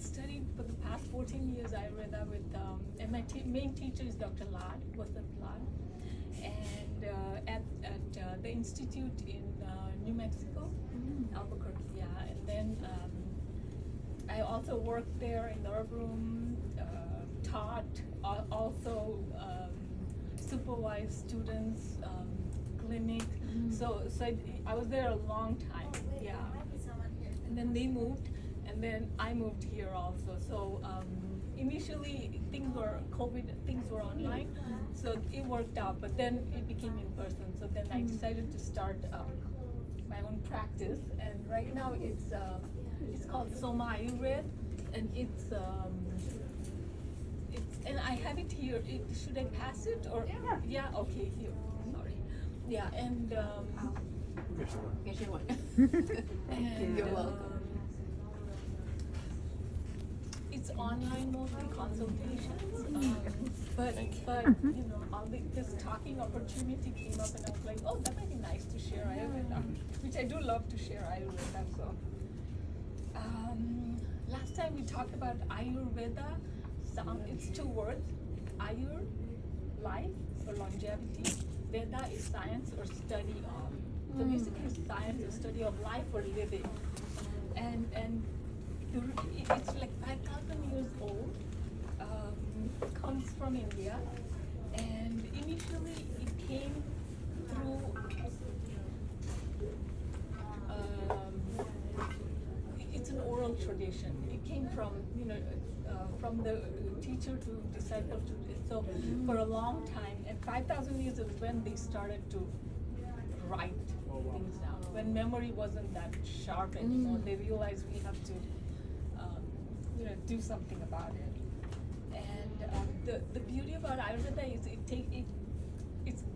studied for the past 14 years Ayurveda with, and my main teacher is Dr. Lad, Vasant Lad, and at the institute in New Mexico, Albuquerque, yeah. And then I also worked there in the herb room, taught, also supervised students, clinic. So I was there a long time, yeah. And then they moved, and then I moved here also. So initially COVID, things were online, so it worked out, but then it became in person. So then I decided to start my own practice, and right now it's called Soma Ayurveda, and it's and I have it here. Should I pass it or? Yeah. Okay. Here. Sorry. Yeah. And Here's your one. and, You're welcome. It's online mostly consultations, but you know, this talking opportunity came up, and I was like, oh, that might be nice to share Ayurveda, which I do love to share Ayurveda. So last time we talked about Ayurveda. It's two words: Ayur, life or longevity. Veda is science or study of. So basically, science or study of life or living, and it's like 5,000 years old. Comes from India, and initially it came through. It's an oral tradition. It came from from the teacher to disciple to. So for a long time, and 5,000 years is when they started to write things down. When memory wasn't that sharp anymore, they realized we have to, do something about it. And the beauty about Ayurveda is it's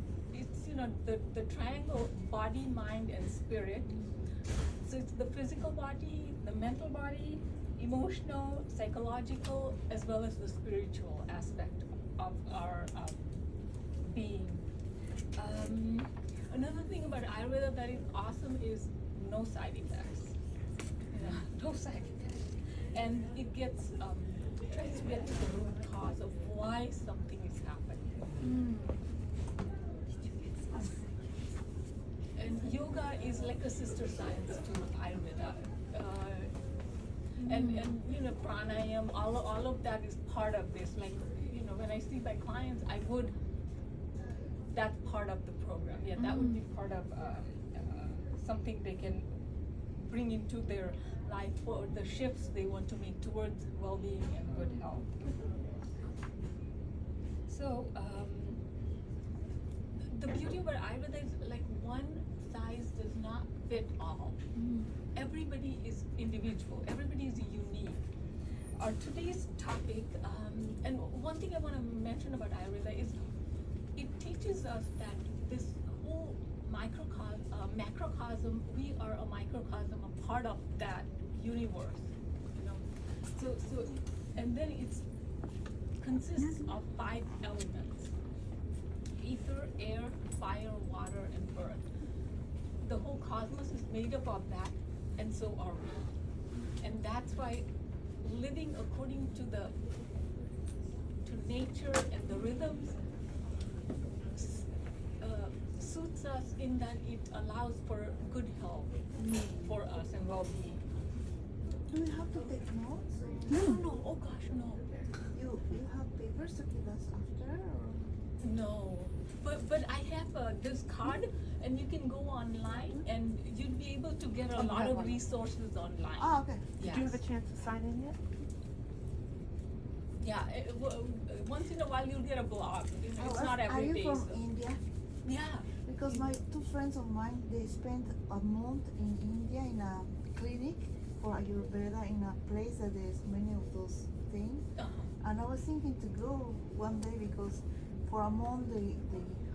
the triangle: body, mind, and spirit. So it's the physical body, the mental body, emotional, psychological, as well as the spiritual aspect of our being. Another thing about Ayurveda that is awesome is no side effects. No side effects, and it tries to get to the root cause of why something is happening. And yoga is like a sister science to Ayurveda. And pranayam, all of that is part of this. Like, when I see my clients, that's part of the program. Yeah, that would be part of something they can bring into their life for the shifts they want to make towards well-being and good health. So the beauty about Ayurveda is like one size does not fit all. Everybody is individual. Everybody is unique. Our today's topic, and one thing I want to mention about Ayurveda is it teaches us that this whole macrocosm, we are a microcosm, a part of that universe. So and then it consists of 5 elements: ether, air, fire, water, and earth. The whole cosmos is made up of that, and so are we. And that's why living according to nature and the rhythms suits us in that it allows for good health for us and well-being. Do we have to take notes? No, oh gosh, no. You have papers to give us after? Or? No, but I have this card, and you can go online, and you'd be able to get a lot of resources online. Oh, okay. Yes. Do you have a chance to sign in yet? Yeah, once in a while you'll get a blog. It's not every Are day. you from So. India? Yeah. Because my 2 friends of mine, they spent a month in India in a clinic for Ayurveda in a place that there's many of those things. And I was thinking to go one day because for a month they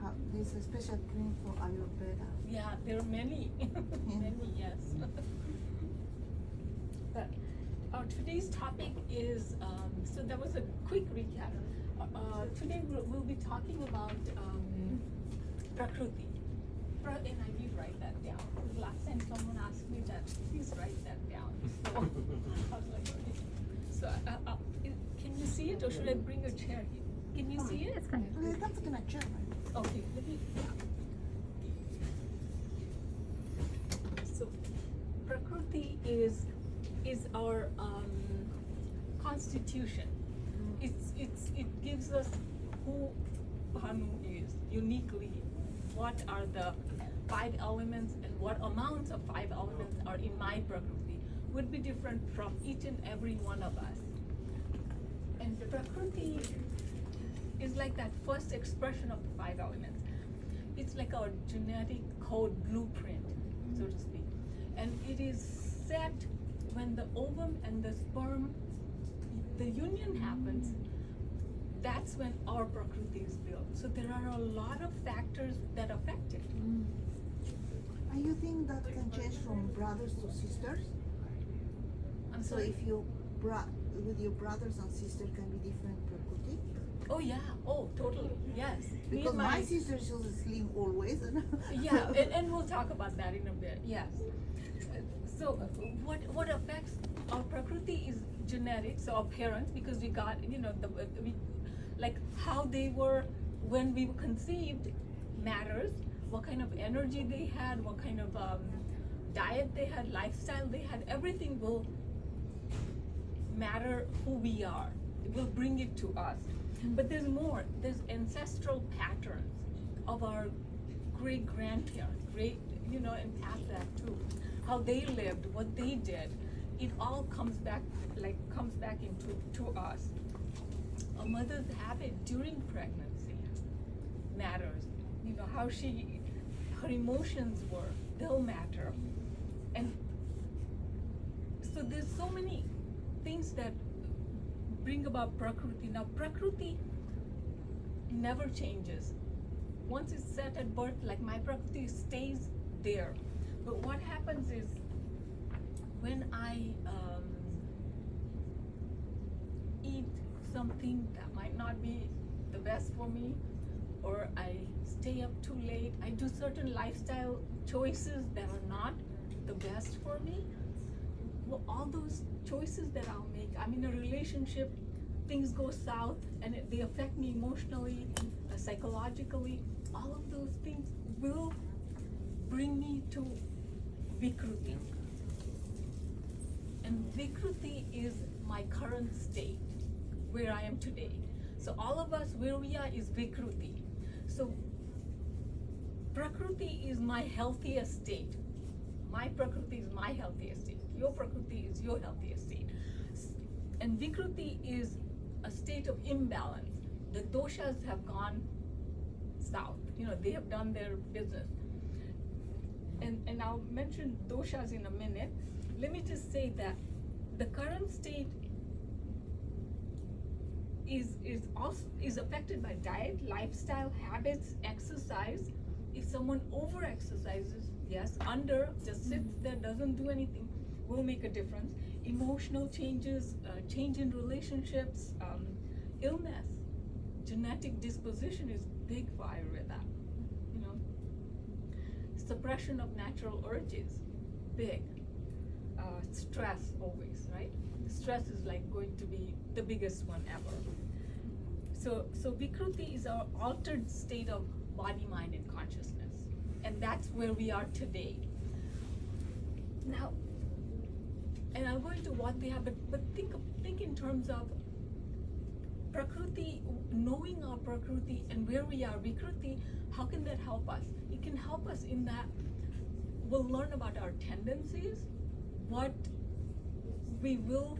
have this special clinic for Ayurveda. Yeah, there are many, many, yes. But our today's topic is, so that was a quick recap. Today we'll be talking about Prakruti. And I did write that down. Last time someone asked me that, please write that down. So I was like, okay. So So should I bring a chair here? Can you see it? It's fine. That's gonna check. Okay, let me. So, Prakruti is our constitution. It gives us who Bhanu is uniquely. What are the 5 elements and what amounts of 5 elements are in my Prakruti would be different from each and every one of us. And the Prakruti is like that first expression of the 5 elements. It's like our genetic code blueprint, so to speak. And it is set when the ovum and the sperm, the union happens. That's when our Prakruti is built. So there are a lot of factors that affect it. And you think that can change from brothers to sisters? I'm So sorry. if you with your brothers and sisters can be different Prakriti? Oh yeah. Oh, totally. Yes. Me Because and my sister she's slim always. Yeah, and we'll talk about that in a bit. Yes. So what affects our Prakruti is genetic, so our parents, because we got like how they were when we were conceived matters. What kind of energy they had, what kind of diet they had, lifestyle they had, everything will matter who we are. It will bring it to us. But there's more. There's ancestral patterns of our great grandparents, and past that too. How they lived, what they did. It all comes back into us. A mother's habit during pregnancy matters. How her emotions were, they'll matter. And so there's so many things that bring about Prakruti. Now Prakruti never changes. Once it's set at birth, like my Prakruti stays there. But what happens is when I eat something that might not be the best for me, or I stay up too late, I do certain lifestyle choices that are not the best for me. Well, all those choices that I'll make, I'm in a relationship, things go south and they affect me emotionally, psychologically, all of those things will bring me to Vikruti. And Vikruti is my current state, where I am today. So all of us, where we are is Vikruti. So Prakruti is my healthiest state. My Prakruti is my healthiest state. Your Prakruti is your healthiest state. And Vikruti is a state of imbalance. The doshas have gone south. They have done their business. And I'll mention doshas in a minute. Let me just say that the current state is affected by diet, lifestyle, habits, exercise. If someone over exercises, yes, just sits there, doesn't do anything, will make a difference. Emotional changes, change in relationships, illness, genetic disposition is big for Ayurveda. Suppression of natural urges, big. Stress always, right? Stress is like going to be the biggest one ever. So Vikruti is our altered state of body, mind, and consciousness. And that's where we are today. Now, and I'll go into what they have, but think in terms of Prakruti, knowing our Prakruti and where we are, Vikruti, how can that help us? It can help us in that we'll learn about our tendencies, what we will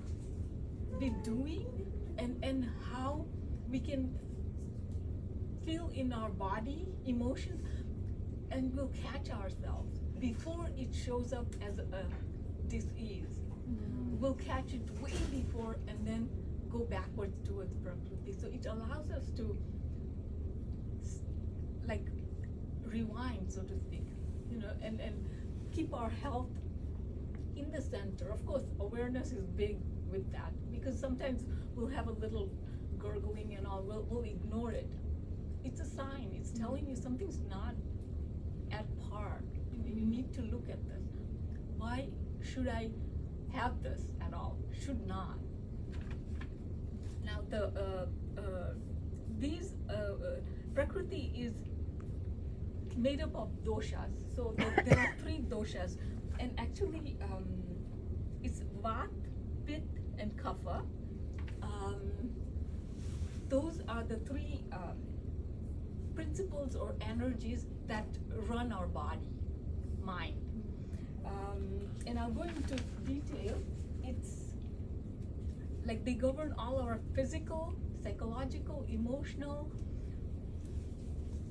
be doing, and how we can feel in our body emotions, and we'll catch ourselves before it shows up as a dis-ease. We'll catch it way before and then go backwards towards Prakruti. So it allows us to rewind, so to speak, and keep our health in the center. Of course, awareness is big with that, because sometimes we'll have a little gurgling and all, we'll ignore it. It's a sign, it's telling you something's not at par. You need to look at this. Why should I have this at all? Should not. Now, these Prakruti is made up of doshas. So there are three doshas, and actually it's Vat, Pit, and Kapha. Those are the three principles or energies that run our body, mind. And I'll go into detail. It's like they govern all our physical, psychological, emotional,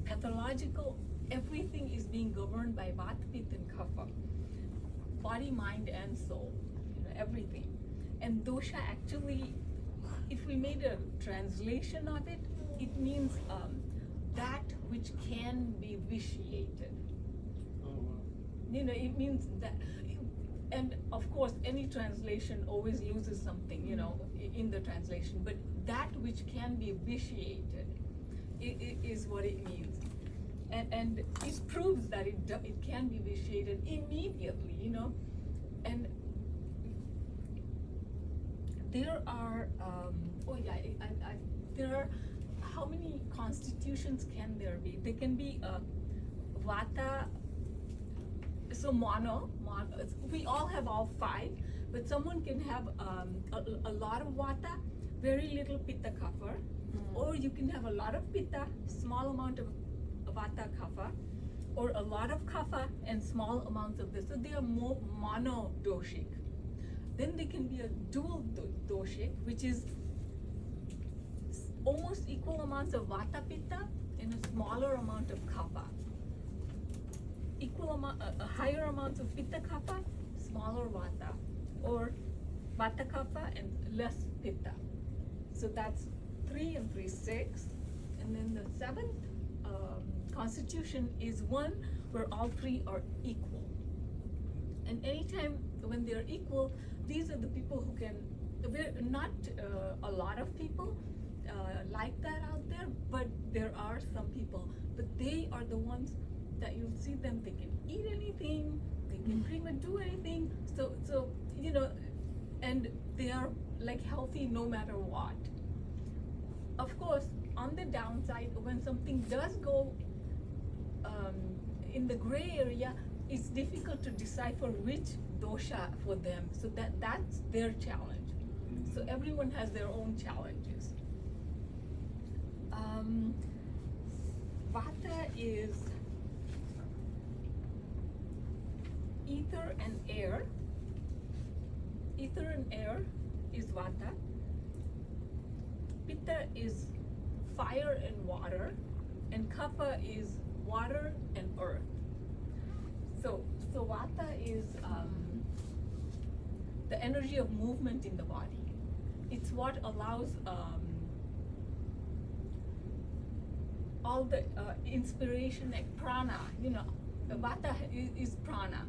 pathological, everything is being governed by Vata, Pitta, and Kapha. Body, mind, and soul, everything. And dosha actually, if we made a translation of it, it means that which can be vitiated. Oh, wow. It means that, and of course, any translation always loses something, in the translation, but that which can be vitiated is what it means. And it proves that it can be vitiated immediately, and there are, there are, how many constitutions can there be? There can be Vata, so mono, we all have all five, but someone can have a lot of Vata, very little Pitta Kapha, or you can have a lot of Pitta, small amount of Vata Kapha, or a lot of Kapha and small amounts of this. So they are more monodoshic. Then there can be a dual doshic, which is almost equal amounts of Vata Pitta and a smaller amount of Kapha. Equal amount, higher amounts of Pitta Kapha, smaller Vata, or Vata Kapha and less Pitta. So that's 3 and 3, 6, and then the seventh constitution is one where all three are equal. And anytime when they're equal, these are the people who can. We're not a lot of people like that out there, but there are some people. But they are the ones that you'll see them. They can eat anything. They can pretty much do anything. So and they are like healthy no matter what. Of course, on the downside, when something does go in the gray area, it's difficult to decipher which dosha for them. So that's their challenge. So everyone has their own challenges. Vata is ether and air. Ether and air is Vata. Pitta is fire and water, and Kapha is water and earth. So Vata is the energy of movement in the body. It's what allows all the inspiration, like prana. Vata is prana,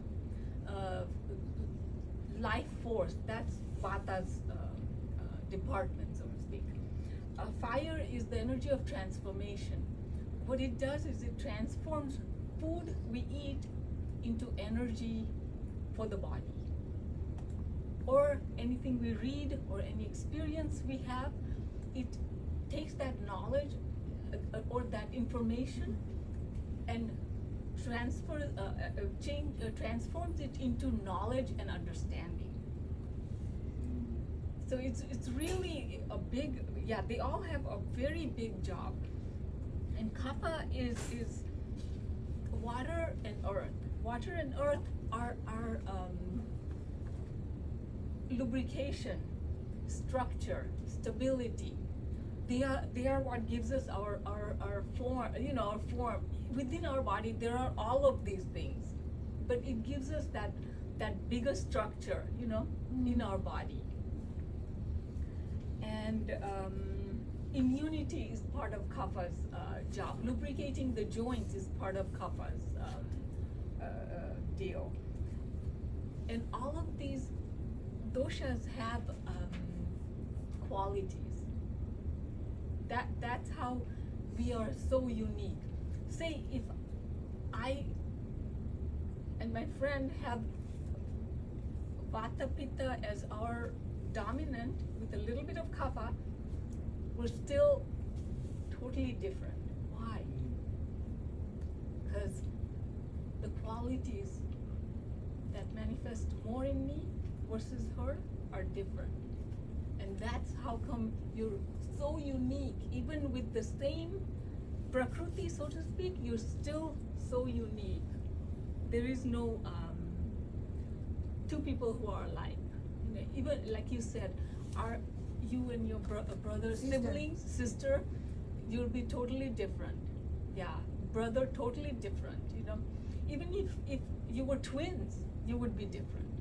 life force. That's Vata's department, so to speak. Fire is the energy of transformation. What it does is it transforms food we eat into energy for the body. Or anything we read or any experience we have, it takes that knowledge or that information and transforms it into knowledge and understanding. So it's really a big, they all have a very big job. And Kapha is water and earth. Water and earth are lubrication, structure, stability. They are what gives us our form, our form. Within our body there are all of these things, but it gives us that bigger structure, in our body. And immunity is part of Kapha's job. Lubricating the joints is part of Kapha's deal. And all of these doshas have qualities. That's how we are so unique. Say if I and my friend have Vata Pitta as our dominant with a little bit of Kapha, we're still totally different. Why? Because the qualities that manifest more in me versus her are different. And that's how come you're so unique. Even with the same Prakruti, so to speak, you're still so unique. There is no two people who are alike. You know, even like you said, are you and your brother, Sister. sibling, sister, you'll be totally different. Yeah, brother, totally different. You know, even if you were twins, you would be different.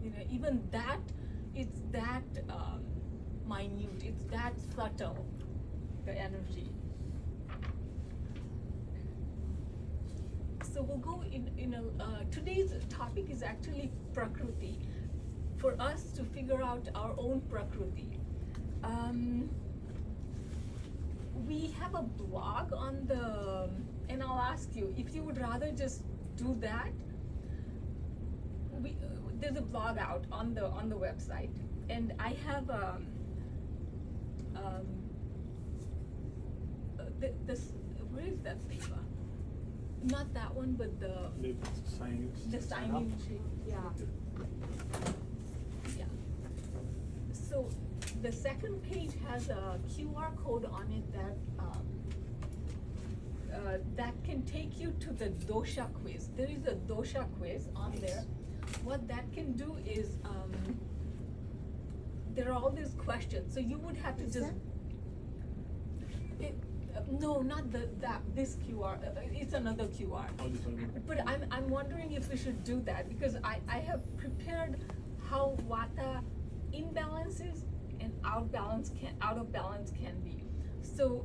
You know, even that, it's that minute, it's that subtle, the energy. So we'll go in today's topic is actually Prakruti, for us to figure out our own Prakruti. We have a blog on the, and I'll ask you, if you would rather just do that, there's a blog out on the website, and I have this, where is that paper? Not that one, but the signing sheet. Yeah. Yeah. So the second page has a QR code on it that can take you to the dosha quiz. There is a dosha quiz on there. What that can do is there are all these questions. So you would have to just. No, not this QR. It's another QR. But I'm wondering if we should do that, because I have prepared how Vata imbalances and out of balance can be. So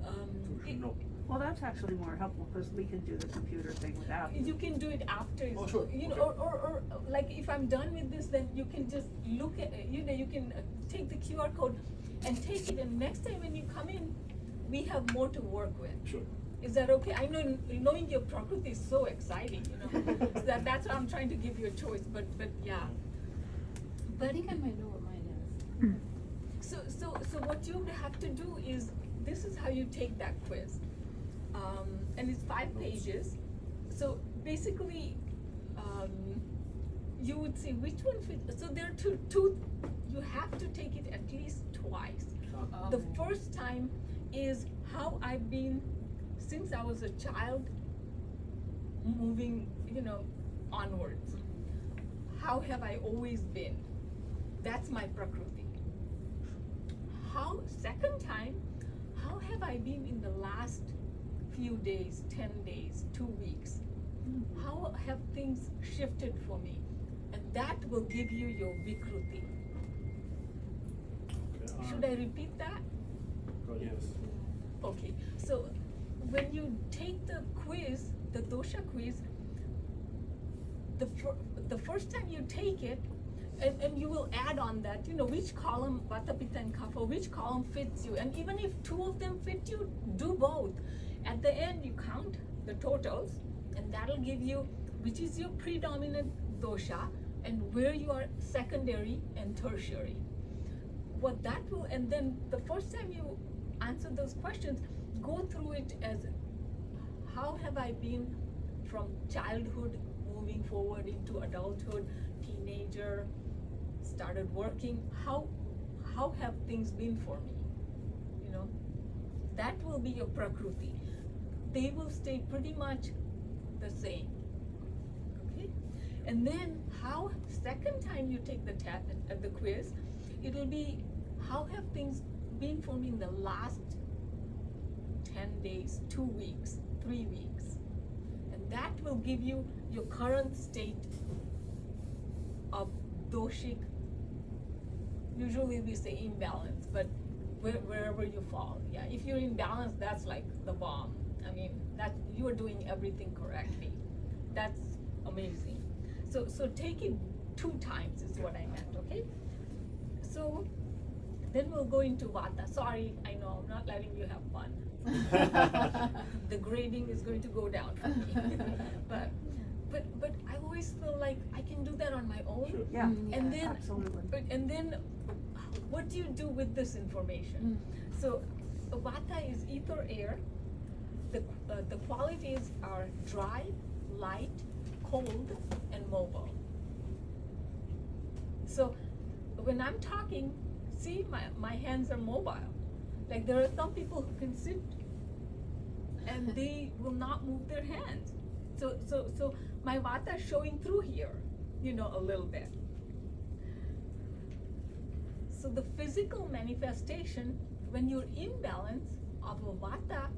Well, that's actually more helpful because we can do the computer thing without you can do it after. Oh, sure. You know, Okay. or like if I'm done with this, then you can just look at you know, you can take the QR code and take it, and next time when you come in, we have more to work with. Sure. Is that okay? I know knowing your Prakruti is so exciting, you know. So that's why I'm trying to give you a choice, but yeah. But I think I might know what mine is. so what you have to do is, this is how you take that quiz. And it's 5 pages. So basically, you would see which one fits. So there are two, you have to take it at least twice. The first time is how I've been since I was a child, moving, you know, onwards. How have I always been? That's my Prakruti. Second time, how have I been in the last few days, 10 days, 2 weeks? How have things shifted for me? And that will give you your Vikruti. Should I repeat that? Yes. Okay, so when you take the quiz, the dosha quiz, the first time you take it, and you will add on that, you know, which column, Vata, Pitta and Kapha, which column fits you. And even if 2 of them fit you, do both. At the end, you count the totals, and that'll give you which is your predominant dosha and where you are secondary and tertiary. What that will, and then the first time you answer those questions, go through it as how have I been from childhood moving forward into adulthood, teenager, started working, how have things been for me? You know, that will be your Prakruti. They will stay pretty much the same. Okay? And then how second time you take the the quiz, it'll be how have things been for me in the last 10 days, 2 weeks, 3 weeks. And that will give you your current state of doshic, usually we say imbalance, but wherever you fall. Yeah, if you're in balance, that's like the bomb. I mean, that you are doing everything correctly. That's amazing. So take it 2 times is what I meant, okay? So then we'll go into Vata. Sorry, I know, I'm not letting you have fun. The grading is going to go down for me. But I always feel like I can do that on my own. Sure. Yeah, And then absolutely. and then what do you do with this information? So Vata is ether air. The qualities are dry, light, cold, and mobile. So when I'm talking, see, my hands are mobile. Like there are some people who can sit and they will not move their hands. So my vata is showing through here, a little bit. So the physical manifestation, when you're imbalance of a vata,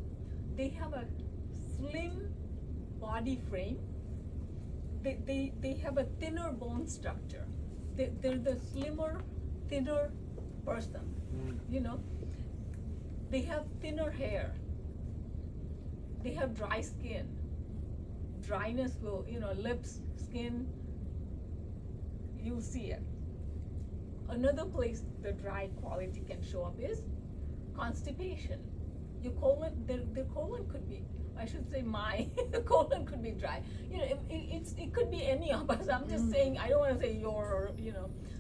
they have a slim body frame. They have a thinner bone structure. They're the slimmer, thinner person, They have thinner hair. They have dry skin. Dryness will, lips, skin, you'll see it. Another place the dry quality can show up is constipation. Your colon, their colon could be, I should say my colon could be dry. It could be any of us. I'm just saying, I don't want to say your,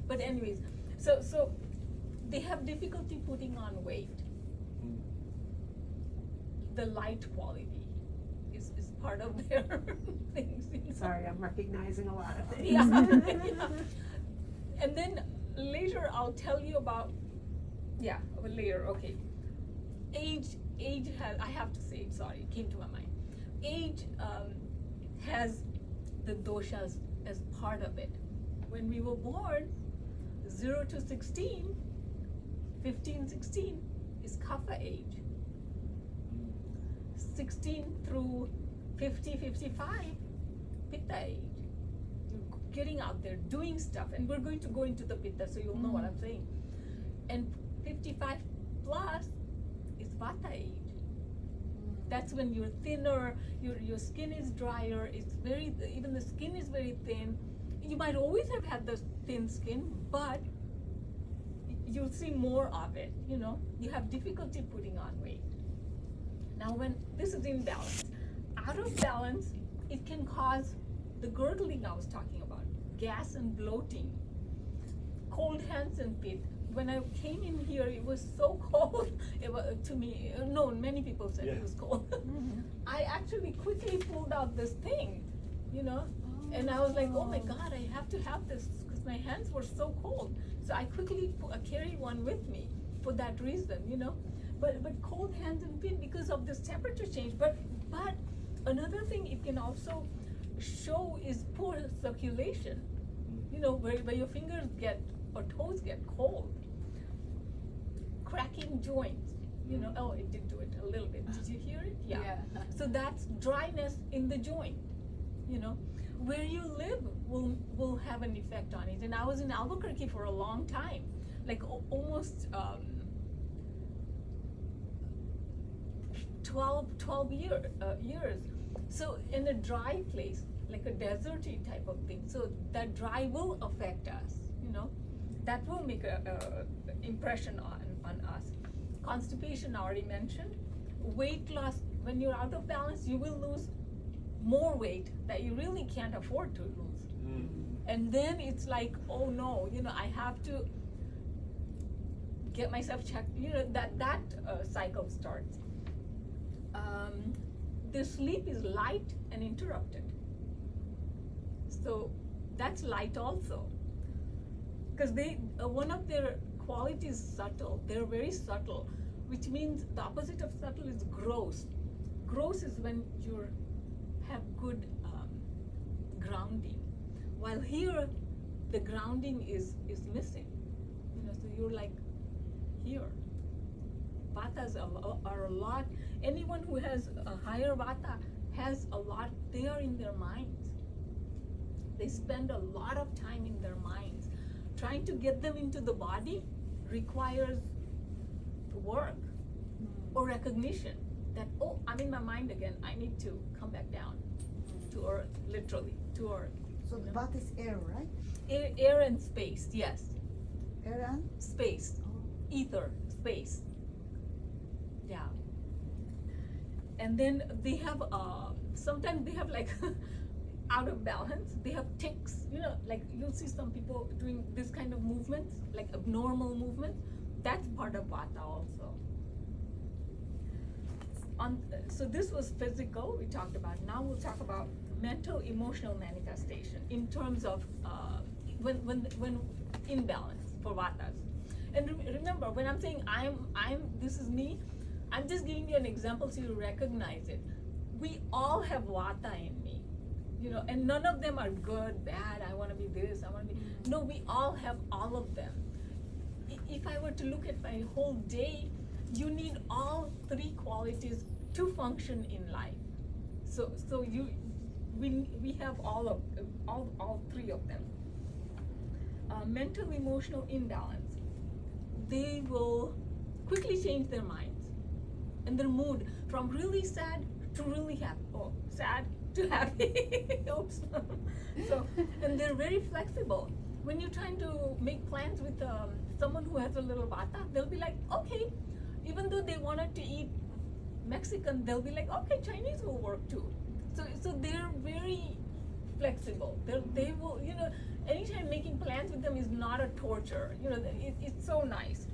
but anyways, so they have difficulty putting on weight. The light quality is part of their things. Sorry, I'm recognizing a lot of things. Yeah. And then later I'll tell you about, later, okay. Age has, I have to say it, sorry, it came to my mind. Age has the doshas as part of it. When we were born, 0 to 16, 15, 16 is kapha age. 16 through 50, 55, pitta age. You're getting out there, doing stuff, and we're going to go into the pitta, so you'll know what I'm saying. And 55 plus is vata age. That's when you're thinner, your skin is drier, even the skin is very thin. You might always have had the thin skin, but you'll see more of it, You have difficulty putting on weight. Now when this is imbalance, out of balance, it can cause the gurgling I was talking about, gas and bloating, cold hands and feet. When I came in here, it was so cold. It was, to me, no, many people said it was cold. I actually quickly pulled out this thing, and I was like, oh my God, I have to have this because my hands were so cold. So I quickly carry one with me for that reason, But cold hands and feet because of this temperature change. But another thing it can also show is poor circulation. Where your fingers or toes get cold. Cracking joints. Oh, it did do it a little bit. Did you hear it? Yeah. So that's dryness in the joint. Where you live will have an effect on it. And I was in Albuquerque for a long time, like almost 12 years. So in a dry place, like a deserty type of thing, so that dry will affect us, that will make a impression on us. Constipation I already mentioned. Weight loss, when you're out of balance, you will lose more weight that you really can't afford to lose. And then it's like, oh no, I have to get myself checked, that cycle starts. The sleep is light and interrupted. So that's light also. Because one of their qualities is subtle. They're very subtle, which means the opposite of subtle is gross. Gross is when you have good grounding. While here, the grounding is missing. So you're like here. Vatas are a lot. Anyone who has a higher vata has a lot there in their minds. They spend a lot of time in their minds. Trying to get them into the body requires work or recognition that, oh, I'm in my mind again. I need to come back down to earth, literally, to earth. So the bath is air, right? Air and space, yes. Air and? Space, ether, space. Yeah. And then they have, sometimes they have like out of balance. They have tics, like you'll see some people doing this kind of movements, like abnormal movements. That's part of vata also. so this was physical, we talked about. Now we'll talk about mental, emotional manifestation in terms of when imbalance for vatas. And remember, when I'm saying this is me, I'm just giving you an example so you recognize it. We all have vata in me, and none of them are good, bad, I want to be this, I want to be. No, we all have all of them. If I were to look at my whole day, you need all three qualities to function in life. So we have all three of them. Mental, emotional imbalance. They will quickly change their minds and their mood from really sad to really happy. Oh, sad to happy. Oops. And they're very flexible. When you're trying to make plans with someone who has a little vata, they'll be like, okay. Even though they wanted to eat Mexican, they'll be like, okay, Chinese will work too. So they're very flexible. They will, anytime making plans with them is not a torture. It's so nice.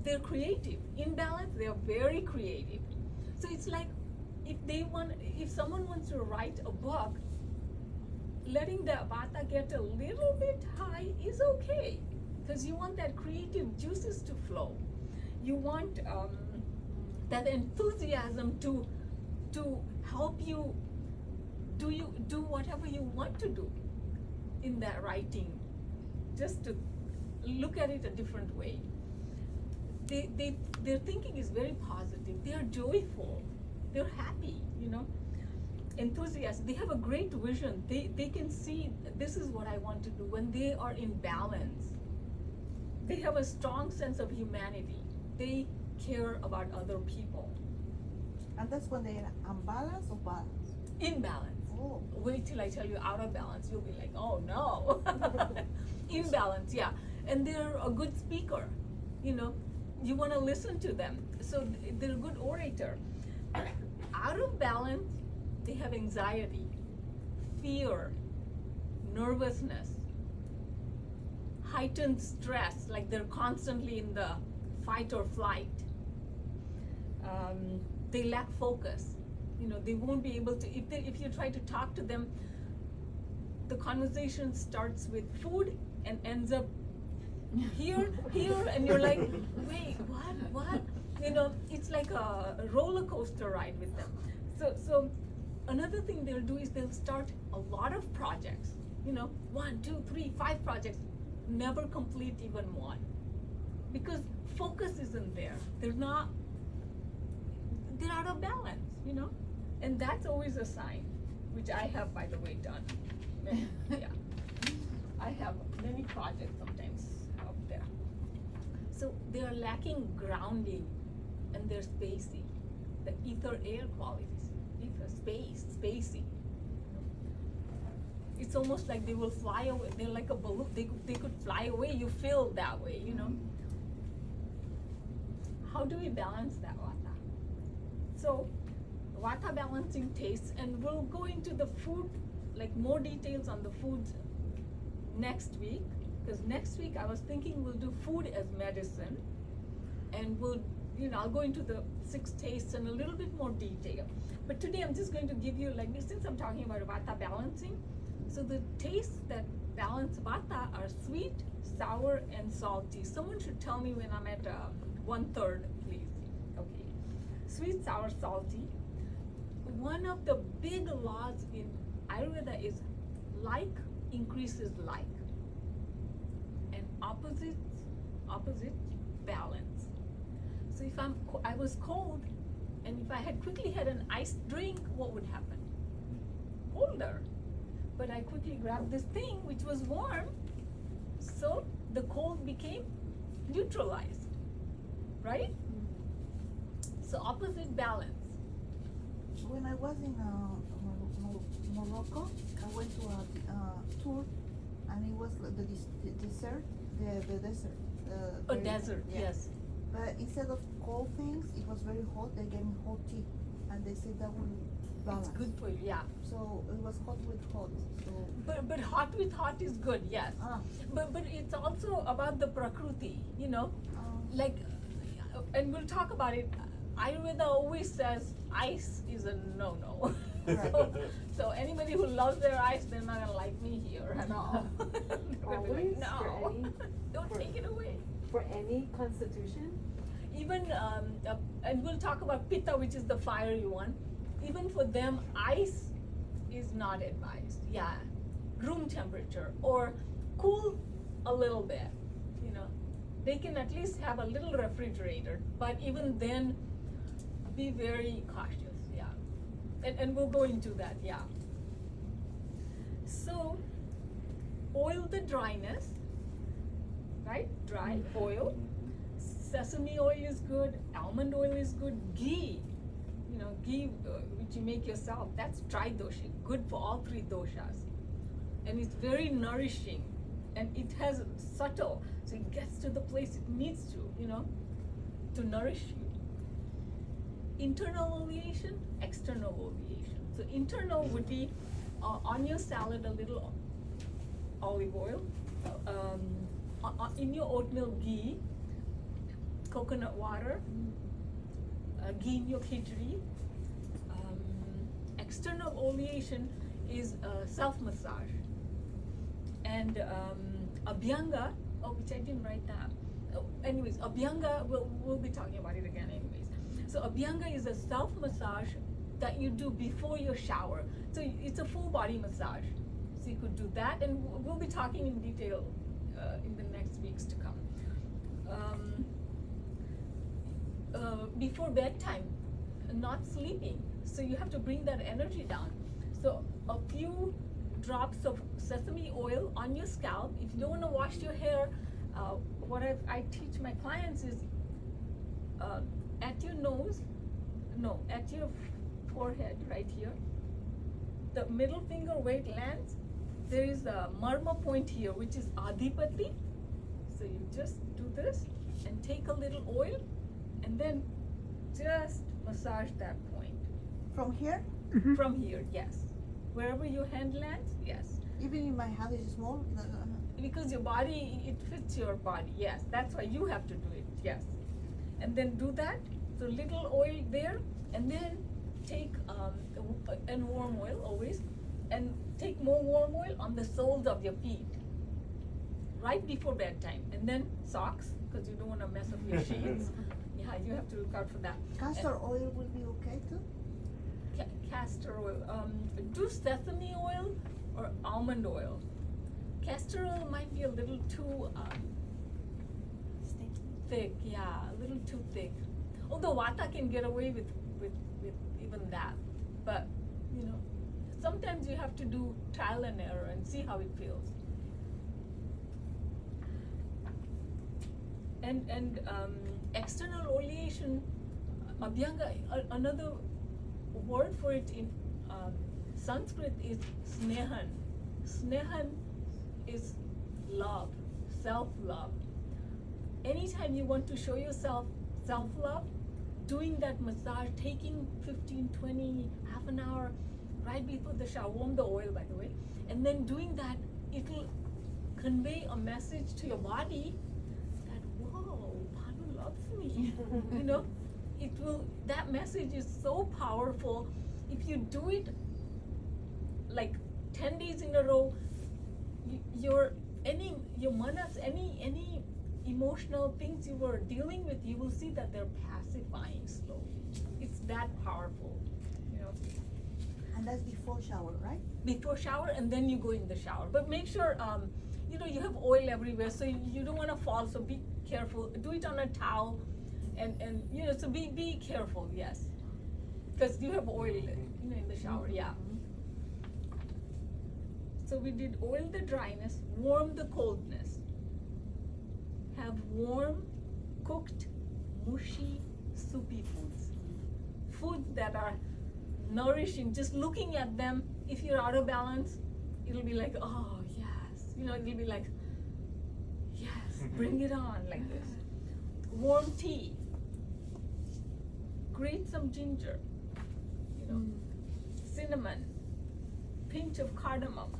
They're creative. In balance, they are very creative. So it's like if someone wants to write a book, letting the vata get a little bit high is okay, because you want that creative juices to flow. You want that enthusiasm to help you do whatever you want to do in that writing, just to look at it a different way. Their thinking is very positive. They are joyful. They're happy. Enthusiastic. They have a great vision. They can see this is what I want to do. When they are in balance, they have a strong sense of humanity. They care about other people. And that's when they're unbalanced or balanced? Imbalance. Oh. Wait till I tell you out of balance. You'll be like, oh no. Imbalance, yeah. And they're a good speaker. You want to listen to them. So they're a good orator. Out of balance, they have anxiety, fear, nervousness, heightened stress, like they're constantly in the fight or flight. They lack focus. They won't be able to, if you try to talk to them, the conversation starts with food and ends up here, and you're like, wait, what? It's like a roller coaster ride with them. So another thing they'll do is they'll start a lot of projects, 1, 2, 3, 5 projects, never complete even one. Because focus isn't there. They're out of balance, And that's always a sign, which I have, by the way, done. Yeah. I have many projects sometimes out there. So they are lacking grounding, and they're spacey. The ether air qualities, spacey. It's almost like they will fly away. They're like a balloon. They could fly away. You feel that way, How do we balance that vata? So, vata balancing tastes, and we'll go into the food, like more details on the foods next week. Because next week I was thinking we'll do food as medicine, and I'll go into the 6 tastes in a little bit more detail. But today I'm just going to give you, since I'm talking about vata balancing, so the tastes that balance vata are sweet, sour, and salty. Someone should tell me when I'm at 1/3, please. Okay. Sweet, sour, salty. One of the big laws in Ayurveda is like increases like, and opposites balance. So if I was cold, and if I had quickly had an iced drink, what would happen? Colder. But I quickly grabbed this thing which was warm, so the cold became neutralized, right? So opposite balance. When I was in Morocco, I went to a tour, and it was the desert, the desert. Desert, yeah. yes. But instead of cold things, it was very hot. They gave me hot tea, and they said that would balance. It's good for you, yeah. So it was hot with hot. So. But hot with hot is good, yes. Ah. But it's also about the Prakruti, Like and we'll talk about it. Ayurveda always says ice is a no-no. Right. So anybody who loves their ice, they're not gonna like me here at all. They're gonna be Always? like, no, For any- don't for- take it away. For any constitution? Even, and we'll talk about pitta, which is the fiery one. Even for them, ice is not advised. Yeah, room temperature or cool a little bit. You know, they can at least have a little refrigerator, but even then, be very cautious. Yeah, and we'll go into that. Yeah. So, oil the dryness. Right? Dry oil. Sesame oil is good, almond oil is good, ghee, you know, ghee which you make yourself, that's tridosha, good for all three doshas. And it's very nourishing and it has subtle, so it gets to the place it needs to, you know, to nourish you. Internal oleation, external oleation. So internal would be on your salad a little olive oil, in your oatmeal ghee, coconut water, ghee in your khichdi. External oleation is self-massage. And abhyanga, which I didn't write down. Anyways, abhyanga, we'll be talking about it again anyways. So abhyanga is a self-massage that you do before your shower. So it's a full body massage. So you could do that, and we'll be talking in detail in the next weeks to come. Before bedtime, not sleeping. So you have to bring that energy down. So a few drops of sesame oil on your scalp. If you don't want to wash your hair, what I teach my clients is at your nose, no, at your forehead right here, the middle finger where it lands, there is a marma point here, which is adipati. So you just do this and take a little oil and then just massage that point. From here, From here, yes. Wherever your hand lands, yes. even if my hand is small, Because your body, it fits your body, yes. That's why you have to do it, yes. And then do that, so little oil there, and then take, and warm oil always, and take more warm oil on the soles of your feet, right before bedtime. And then socks, because you don't want to mess up your sheets. Yeah, you have to look out for that. castor oil will be okay too. Castor oil, do sesame oil or almond oil. Castor oil might be a little too thick, yeah, a little too thick. Although Vata can get away with even that, but you know, sometimes you have to do trial and error and see how it feels. And external oleation, abhyanga, another word for it in Sanskrit is snehan. Snehan is love, self-love. Anytime you want to show yourself self-love, doing that massage, taking 15, 20, half an hour right before the shower, warm the oil by the way, and then doing that, it will convey a message to your body that, whoa, Bhanu loves me. You know, it will, that message is so powerful. If you do it like 10 days in a row, your manas, any emotional things you were dealing with, you will see that they're pacifying slowly. It's that powerful, you know. And that's before shower, right? Before shower, and then you go in the shower. But make sure, you know, you have oil everywhere, so you don't want to fall. So be careful. Do it on a towel, and you know, so be careful. Yes, because you have oil, you know, in the shower. Yeah. So we did oil the dryness, warm the coldness. Have warm, cooked, mushy, soupy foods. Foods that are nourishing. Just looking at them, if you're out of balance, it'll be like, oh yes. You know, it'll be like, yes, bring it on, like this. Warm tea. Grate some ginger. You know, cinnamon, pinch of cardamom.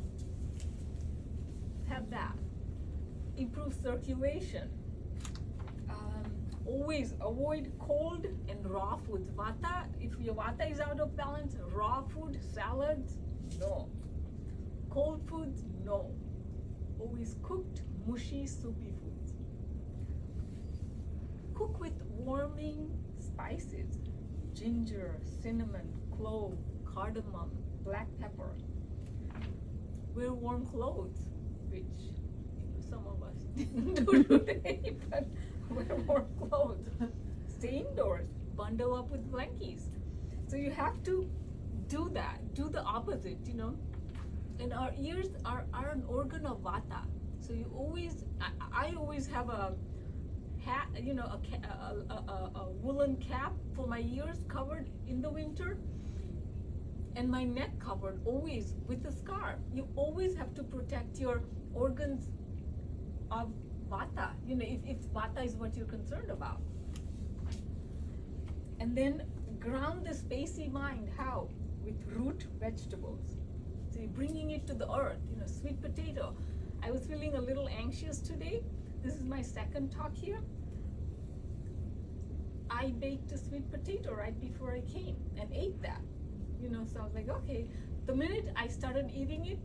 Have that. Improve circulation. always avoid cold and raw foods. Vata, if your vata is out of balance, raw food, salads, no. Cold foods, no. Always cooked, mushy, soupy foods. Cook with warming spices, ginger, cinnamon, clove, cardamom, black pepper. Wear warm clothes, which some of us didn't do today, but wear warm clothes. Stay indoors, bundle up with blankies. So you have to do that, do the opposite, you know. And our ears are an organ of vata. So you always, I always have a hat, you know, a woolen cap for my ears covered in the winter, and my neck covered always with a scarf. You always have to protect your organs of vata, you know, if vata is what you're concerned about. And then ground the spacey mind. How? With root vegetables. So you're bringing it to the earth, you know, sweet potato. I was feeling a little anxious today. This is my second talk here. I baked a sweet potato right before I came and ate that. You know, so I was like, okay. The minute I started eating it,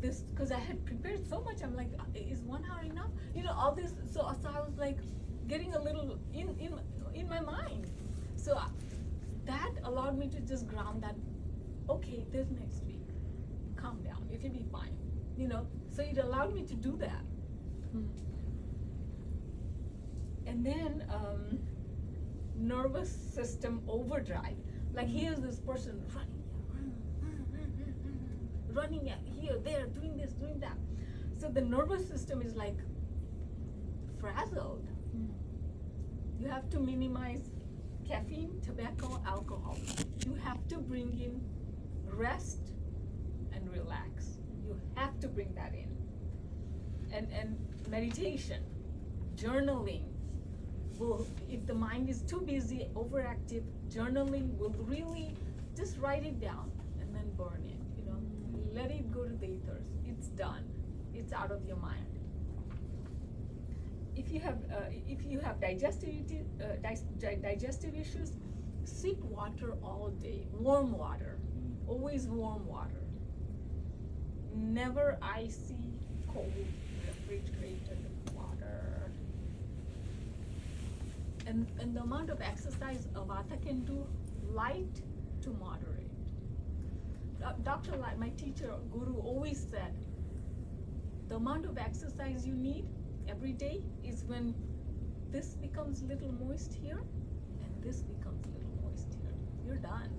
this, because I had prepared so much, I'm like, is 1 hour enough? You know, all this. So I was like, getting a little in my mind. So that allowed me to just ground that. Okay, this next week, calm down. It'll be fine. You know, so it allowed me to do that. And then nervous system overdrive. Like here's this person running at here, there, doing this, doing that. So the nervous system is like frazzled. You have to minimize caffeine, tobacco, alcohol. You have to bring in rest and relax. You have to bring that in. And meditation, journaling. Will, if the mind is too busy, overactive, journaling will really just write it down and then burn it, you know. Let it go to the ethers. It's done. It's out of your mind. If you have digestive issues, sip water all day. Warm water. Always warm water. Never icy, cold, refrigerated water. And the amount of exercise Vata can do, light to moderate. Dr. Lai, my teacher, Guru, always said, the amount of exercise you need every day is when this becomes a little moist here and this becomes a little moist here. You're done.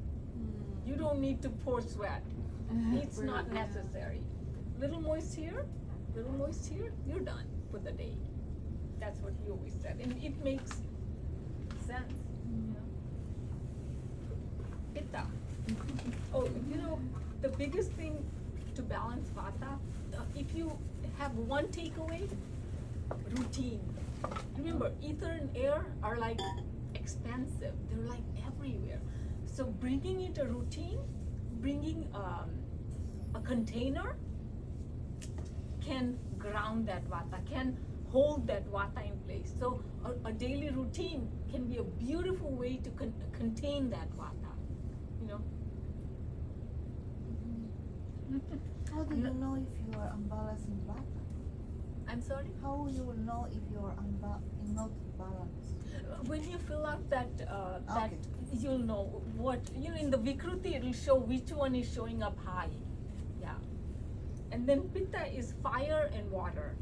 You don't need to pour sweat. It's not necessary. Little moist here, you're done for the day. That's what he always said. And it makes sense. Pitta. Oh, you know, the biggest thing to balance Vata, if you have one takeaway, routine. Remember, ether and air are like expansive. They're like everywhere. So bringing it a routine, bringing a container can ground that Vata, can hold that Vata in place. So a daily routine can be a beautiful way to contain that Vata, you know. How do you know if you are unbalanced in Vata? I'm sorry? How you will know if you are not balanced? When you fill out that, Okay. you'll know what, you know, in the Vikruti it'll show which one is showing up high. Yeah. And then Pitta is fire and water.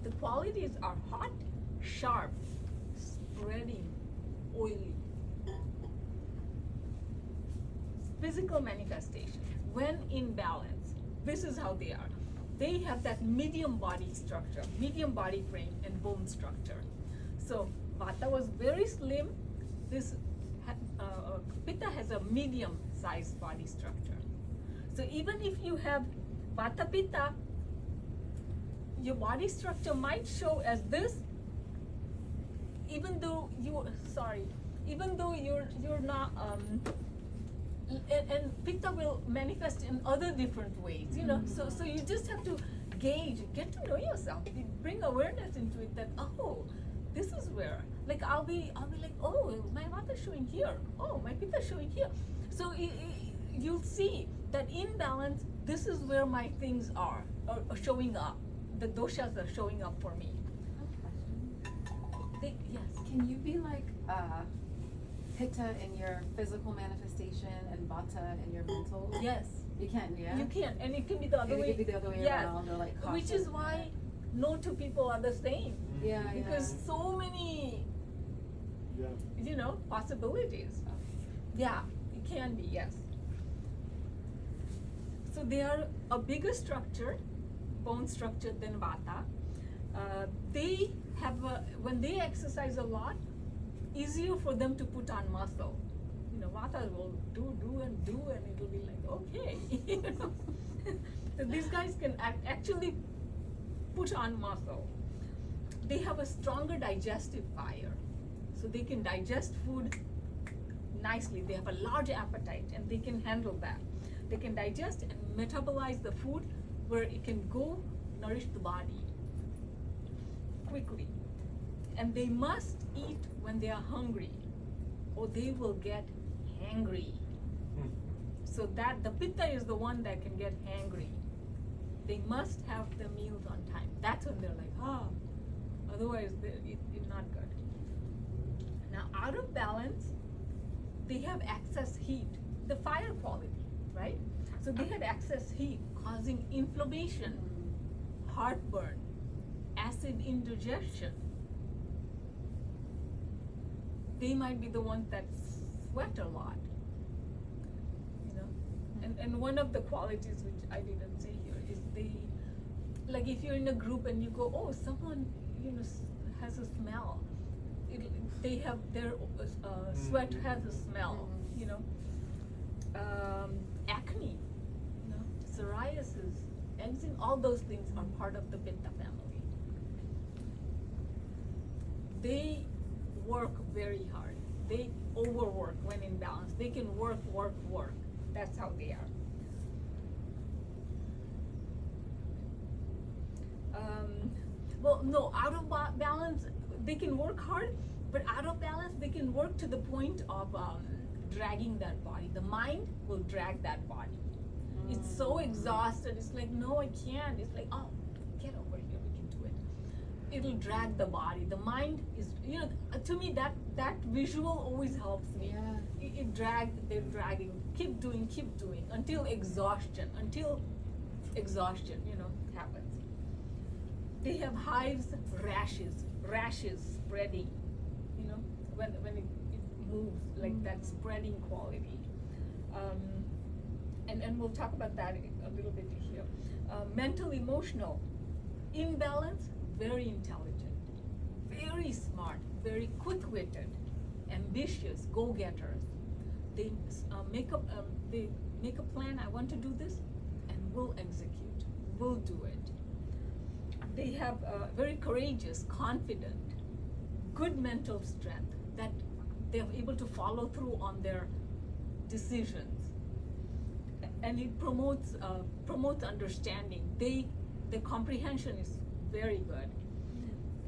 The qualities are hot, sharp, spreading, oily. Physical manifestation, when in balance, this is how they are. They have that medium body structure, medium body frame and bone structure. So Vata was very slim. This Pitta has a medium sized body structure. So even if you have Vata Pitta, your body structure might show as this, even though you're not, and Pitta will manifest in other different ways, you know. So you just have to gauge, get to know yourself, bring awareness into it that, oh, this is where, like, I'll be like, oh, my vata is showing here, oh, my pitta is showing here. So you'll see that in balance, this is where my things are showing up. The doshas are showing up for me. Yes. Can you be like Pitta in your physical manifestation and Vata in your mental? Yes. You can, yeah? You can, and it can be the other And way. it could be the other way Yes. around, or like Which is why no two people are the same. Yeah, Because so many, Yeah. possibilities. Yeah, it can be, yes. So they are a bigger structure, bone structure than Vata. They have, when they exercise a lot, easier for them to put on muscle. Vata will do, and it'll be like, okay. So these guys can actually put on muscle. They have a stronger digestive fire. So they can digest food nicely. They have a large appetite and they can handle that. They can digest and metabolize the food where it can go nourish the body quickly. And they must eat when they are hungry, or they will get hangry. So that the pitta is the one that can get hangry. They must have the meals on time. That's when they're like, otherwise it's not good. Now out of balance, they have excess heat, the fire quality, right? So they have excess heat causing inflammation, heartburn, acid indigestion. They might be the ones that sweat a lot, And one of the qualities which I didn't say here is like if you're in a group and you go, oh, someone, has a smell. They have their sweat has a smell, Acne, psoriasis, eczema, all those things are part of the Pitta family. They work very hard. They overwork when in balance. They can work. That's how they are. Out of balance, they can work hard, but out of balance, they can work to the point of dragging that body. The mind will drag that body. It's so exhausted. It's like, no, I can't. It's like, oh, get over here. We can do it. It'll drag the body. The mind is, to me, that visual always helps me. Yeah. They're dragging. Keep doing until exhaustion. Happens. They have hives, rashes spreading, when it moves, like that spreading quality. And we'll talk about that a little bit here. Mental, emotional, imbalance, very intelligent, very smart, very quick-witted, ambitious, go-getters. They make a plan. I want to do this, and we'll execute. We'll do it. They have very courageous, confident, good mental strength that they're able to follow through on their decisions, and it promotes understanding. Their comprehension is very good.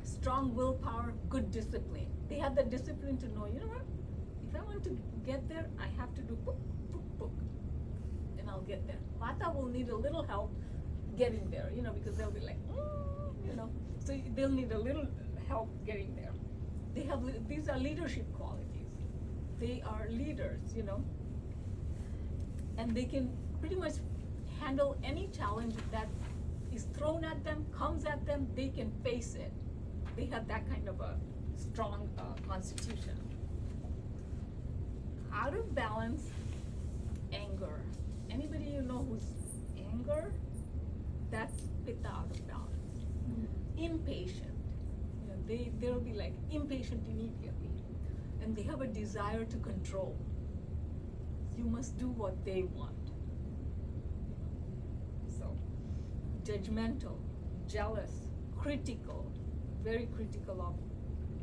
Strong willpower, good discipline. They have the discipline to know, what? If I want to get there, I have to do book, and I'll get there. Vata will need a little help getting there, because they'll be like, so they'll need a little help getting there. These are leadership qualities. They are leaders, and they can pretty much handle any challenge that is thrown at them, comes at them, they can face it. They have that kind of a strong constitution. Out of balance, anger. Anybody who's anger? That's Pitta out of balance. Impatient. They'll be like impatient immediately, and they have a desire to control. You must do what they want. So, judgmental, jealous, critical, very critical of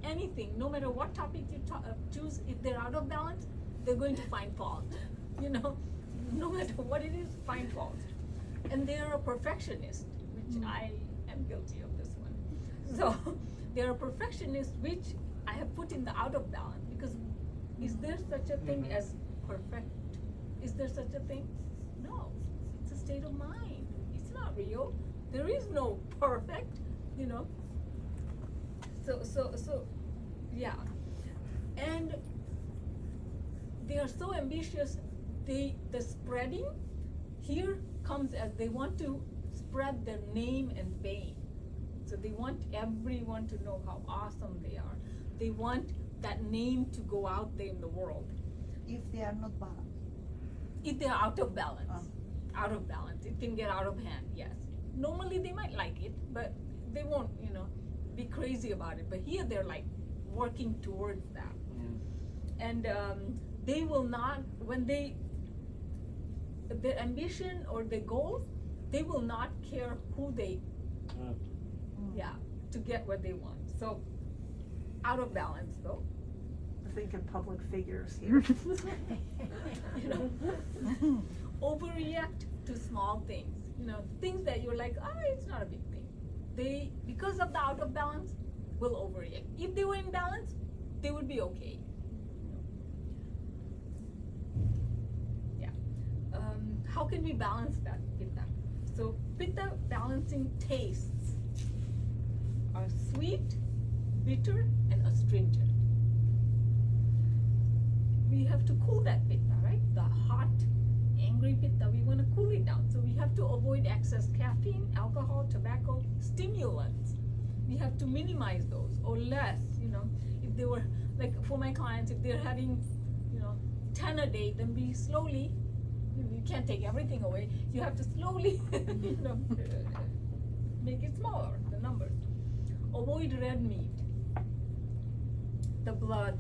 anything. No matter what topic you choose, if they're out of balance, they're going to find fault. No matter what it is, find fault. And they are a perfectionist, which I am guilty of this one. So, There are perfectionists which I have put in the out of balance, because is there such a thing as perfect? Is there such a thing? No, it's a state of mind. It's not real. There is no perfect, you know. So, yeah. And they are so ambitious. The spreading here comes as they want to spread their name and fame. So they want everyone to know how awesome they are. They want that name to go out there in the world. If they are not balanced. If they're out of balance, it can get out of hand, yes. Normally they might like it, but they won't, you know, be crazy about it. But here they're like working towards that. And they will not, when their ambition or their goals, they will not care who they, to get what they want. So, out of balance though. I think in public figures here. You know, overreact to small things. You know, things that you're like, it's not a big thing. They, because of the out of balance, will overreact. If they were in balance, they would be okay. Yeah. How can we balance that pitta? So pitta balancing tastes are sweet, bitter, and astringent. We have to cool that pitta, right? The hot, angry pitta, we want to cool it down. So we have to avoid excess caffeine, alcohol, tobacco, stimulants. We have to minimize those, or less, you know. If they were, like for my clients, if they're having, 10 a day, then we slowly, you can't take everything away. You have to slowly, make it smaller, the numbers. Avoid red meat, the blood,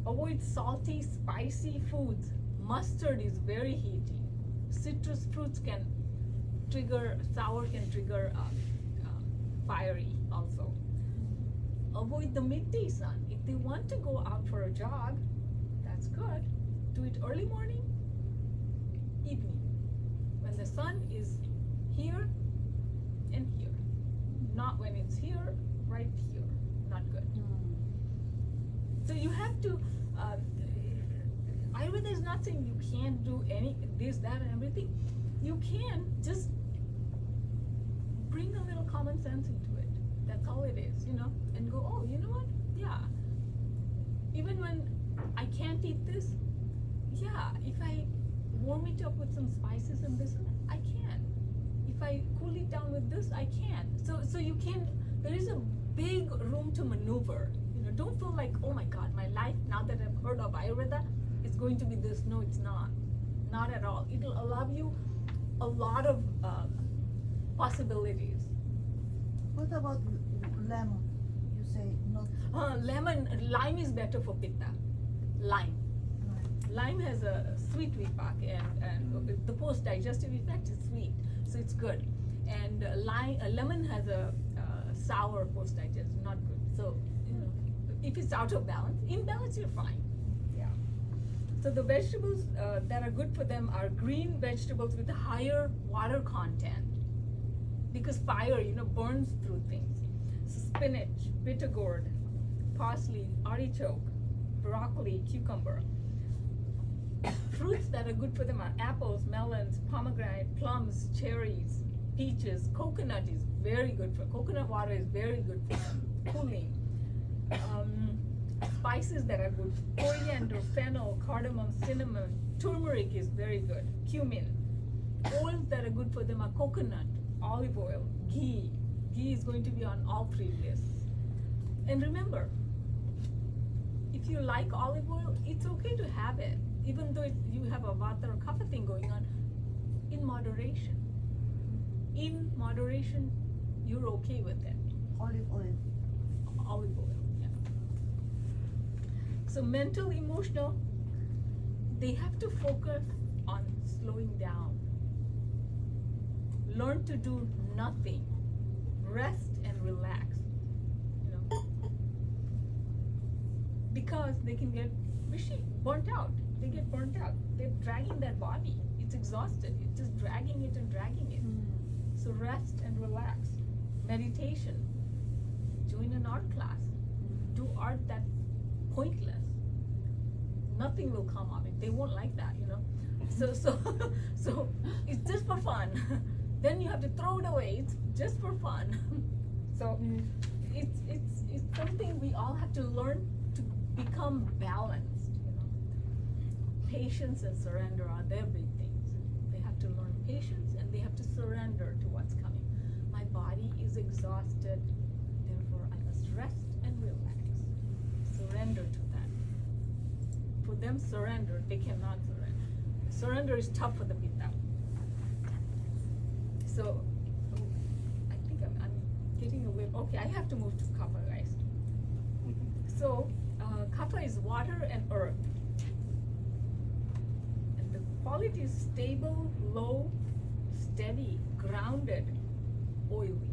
avoid salty, spicy foods. Mustard is very heaty. Citrus fruits can trigger, sour can trigger fiery also. Avoid the midday sun. If they want to go out for a jog, that's good. Do it early morning, evening, when the sun is here and here. Not when it's here, right here. Not good. So you have to, Ayurveda is not saying you can't do any, this, that, and everything. You can just bring a little common sense into it. That's all it is, and go, oh, you know what? Yeah. Even when I can't eat this, yeah, if I warm it up with some spices and this, I can. If I cool it down with this, I can. So you can, there is a big room to maneuver. Don't feel like, oh my God, my life, now that I've heard of Ayurveda, is going to be this. No, it's not. Not at all. It'll allow you a lot of possibilities. What about lemon? You say not. Lime is better for pitta. Lime. Lime has a sweet vipak, and the post-digestive effect is sweet, so it's good. And lemon has a sour post-digestive, not good. So, if it's out of balance, in balance you're fine. Yeah. So the vegetables that are good for them are green vegetables with a higher water content, because fire, burns through things. So spinach, bitter gourd, parsley, artichoke, broccoli, cucumber. Fruits that are good for them are apples, melons, pomegranate, plums, cherries, peaches. Coconut is very good for, coconut water is very good for them, cooling. Spices that are good, coriander, fennel, cardamom, cinnamon, turmeric is very good, cumin. Oils that are good for them are coconut, olive oil, ghee. Ghee is going to be on all three lists. And remember, if you like olive oil, it's okay to have it, even though you have a vata or kapha thing going on, in moderation. In moderation, you're okay with it. Olive oil. Olive oil, yeah. So mental, emotional, they have to focus on slowing down. Learn to do nothing. Rest and relax. Because they can get burnt out. They get burnt out. They're dragging their body. It's exhausted. It's just dragging it and dragging it. So rest and relax. Meditation. join an art class. Do art that's pointless. Nothing will come of it. They won't like that, you know. So it's just for fun. Then you have to throw it away. It's just for fun. So it's something we all have to learn to become balanced, you know. Patience and surrender are their big things. They have to learn patience and they have to surrender to what's coming. My body is exhausted, therefore I must rest and relax. Surrender to that. For them, surrender, they cannot surrender. Surrender is tough for the pitta. So, I think I'm getting away. Okay, I have to move to kapha, guys. So, kapha is water and earth. And the quality is stable, low, steady, grounded, oily.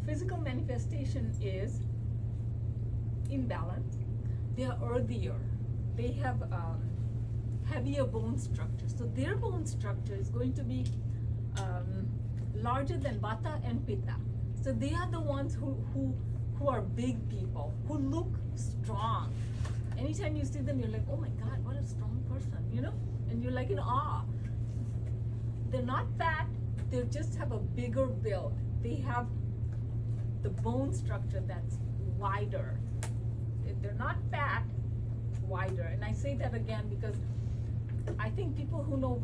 Physical manifestation is imbalance. They are earthier. They have heavier bone structure. So their bone structure is going to be larger than vata and pitta. So they are the ones who are big people, who look strong. Anytime you see them, you're like, oh my God, what a strong person, you know? And you're like in awe. They're not fat, they just have a bigger build. They have the bone structure that's wider. They're not fat, wider. And I say that again because I think people who know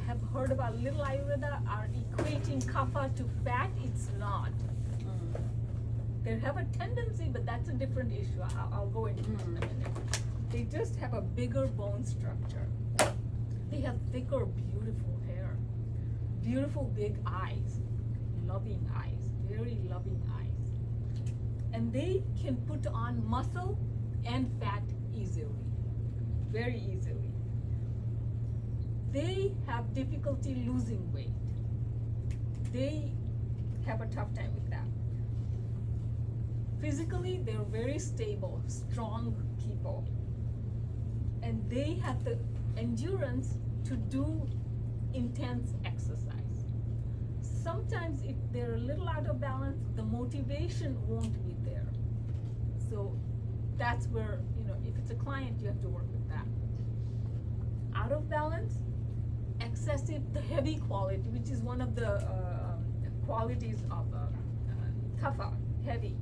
have heard about little Ayurveda are equating kapha to fat. It's not. They have a tendency, but that's a different issue. I'll go into it in a minute. They just have a bigger bone structure. They have thicker, beautiful hair, beautiful big eyes, loving eyes, very loving eyes. And they can put on muscle and fat easily, very easily. They have difficulty losing weight. They have a tough time with that. Physically, they're very stable, strong people. And they have the endurance to do intense exercise. Sometimes if they're a little out of balance, the motivation won't be there. So that's where, you know, if it's a client, you have to work with that. Out of balance, excessive, the heavy quality, which is one of the qualities of kapha, heavy.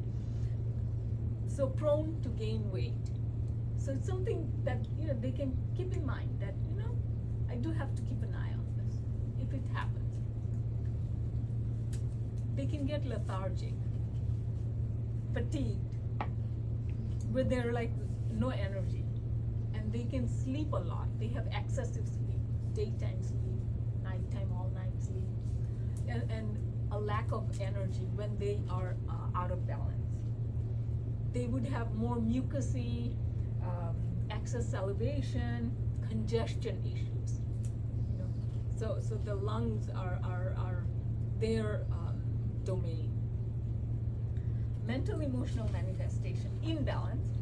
So prone to gain weight. So it's something that, you know, they can keep in mind that, you know, I do have to keep an eye on this if it happens. They can get lethargic, fatigued, where they're like no energy, and they can sleep a lot. They have excessive sleep, daytime sleep, nighttime, all night sleep, and a lack of energy when they are out of balance. They would have more mucousy, excess salivation, congestion issues. You know, so the lungs are their domain. Mental emotional manifestation, imbalance.